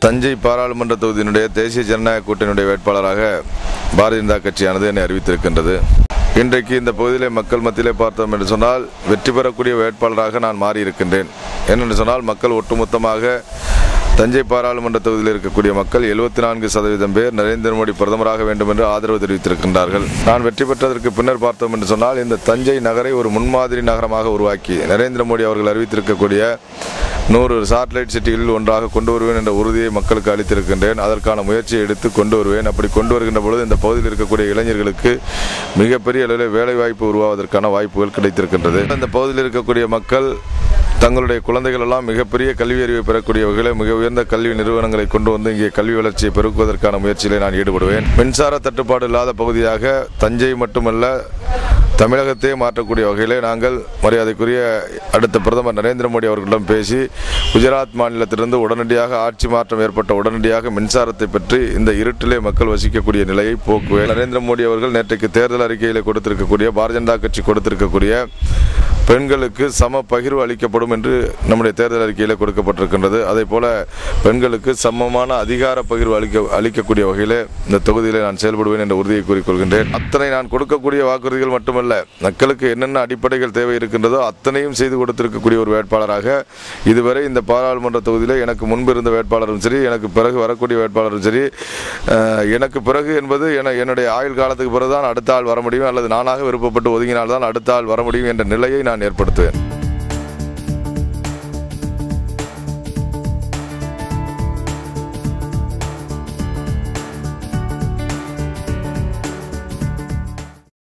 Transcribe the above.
தஞ்சை பாராளுமன்ற தொகுதியினுடைய தேசிய ஜனநாயக கூட்டணியுடைய வேட்பாளராக பாரதிய ஜனதா கட்சியானது என்னை அறிவித்திருக்கின்றது. இன்றைக்கு இந்த பகுதியிலே மக்கள் மத்தியிலே பார்த்தோம் என்று சொன்னால் வெற்றி பெறக்கூடிய வேட்பாளராக நான் மாறியிருக்கின்றேன். ஏனென்று சொன்னால் மக்கள் ஒட்டுமொத்தமாக தஞ்சை பாராளுமன்ற தொகுதியில் இருக்கக்கூடிய மக்கள் 74% பேர் நரேந்திர மோடி பிரதமராக வேண்டும் என்று ஆதரவு தெரிவித்திருக்கின்றார்கள். நான் வெற்றி பெற்றதற்கு பின்னர் பார்த்தோம் என்று சொன்னால் இந்த தஞ்சை நகரை ஒரு முன்மாதிரி நகரமாக உருவாக்கி நரேந்திர மோடி அவர்கள் அறிவித்திருக்கக்கூடிய 100 சாட்டலைட் சிட்டிகளில் ஒன்றாக கொண்டு வருவேன் என்ற உறுதியை மக்களுக்கு அளித்திருக்கின்றேன். அதற்கான முயற்சியை எடுத்து கொண்டு வருவேன். அப்படி கொண்டு வருகின்ற பொழுது இந்த பகுதியில் இருக்கக்கூடிய இளைஞர்களுக்கு மிகப்பெரிய அளவில் வேலைவாய்ப்பு உருவாவதற்கான வாய்ப்புகள் கிடைத்திருக்கின்றது. இந்த பகுதியில் இருக்கக்கூடிய மக்கள் தங்களுடைய குழந்தைகள் எல்லாம் மிகப்பெரிய கல்வி அறிவை பெறக்கூடிய வகையில் மிக உயர்ந்த கல்வி நிறுவனங்களை கொண்டு வந்து இங்கே கல்வி வளர்ச்சியை பெருக்குவதற்கான முயற்சியிலே நான் ஈடுபடுவேன். மின்சார தட்டுப்பாடு இல்லாத பகுதியாக தஞ்சை மட்டுமல்ல தமிழகத்தையே மாற்றக்கூடிய வகையிலே நாங்கள் மரியாதைக்குரிய அடுத்த பிரதமர் நரேந்திர மோடி அவர்களிடம் பேசி குஜராத் மாநிலத்திலிருந்து உடனடியாக ஆட்சி மாற்றம் ஏற்பட்ட உடனடியாக மின்சாரத்தை பற்றி இந்த இருட்டிலே மக்கள் வசிக்கக்கூடிய நிலையை போக்குவேன். நரேந்திர மோடி அவர்கள் நேற்றைக்கு தேர்தல் அறிக்கையிலே கொடுத்திருக்கக்கூடிய பாரதிய ஜனதா கட்சி கொடுத்திருக்கக்கூடிய பெண்களுக்கு சம பகிர்வு அளிக்கப்படும் என்று நம்முடைய தேர்தல் அறிக்கையில் கொடுக்கப்பட்டிருக்கின்றது. அதே போல பெண்களுக்கு சமமான அதிகார பகிர்வு அளிக்கக்கூடிய வகையில் இந்த தொகுதியில் நான் செயல்படுவேன் என்ற உறுதியை கூறிக்கொள்கின்றேன். அத்தனை நான் கொடுக்கக்கூடிய வாக்குறுதிகள் மட்டுமல்ல, மக்களுக்கு என்னென்ன அடிப்படைகள் தேவை இருக்கின்றதோ அத்தனையும் செய்து கொடுத்திருக்கக்கூடிய ஒரு வேட்பாளராக இதுவரை இந்த பாராளுமன்ற தொகுதியில் எனக்கு முன்பு இருந்த வேட்பாளரும் சரி, எனக்கு பிறகு வரக்கூடிய வேட்பாளரும் சரி, எனக்கு பிறகு என்பது என்னுடைய ஆயுள் காலத்துக்கு பிறகுதான் அடுத்த ஆள் வர முடியும் அல்லது நானாக விருப்பப்பட்டு ஒதுங்கினால்தான் அடுத்த ஆள் வர முடியும் என்ற நிலையை நான் ஏற்படுத்துவேன்.